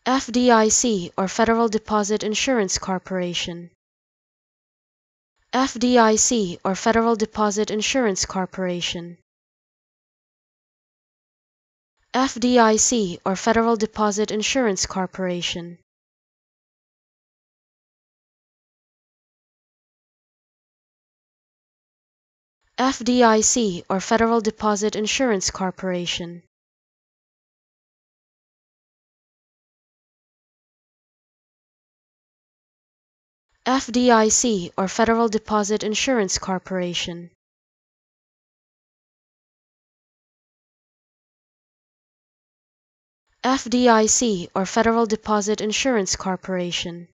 FDIC or Federal Deposit Insurance Corporation. FDIC or Federal Deposit Insurance Corporation. FDIC or Federal Deposit Insurance Corporation. FDIC or Federal Deposit Insurance Corporation. FDIC or Federal Deposit Insurance Corporation. FDIC or Federal Deposit Insurance Corporation.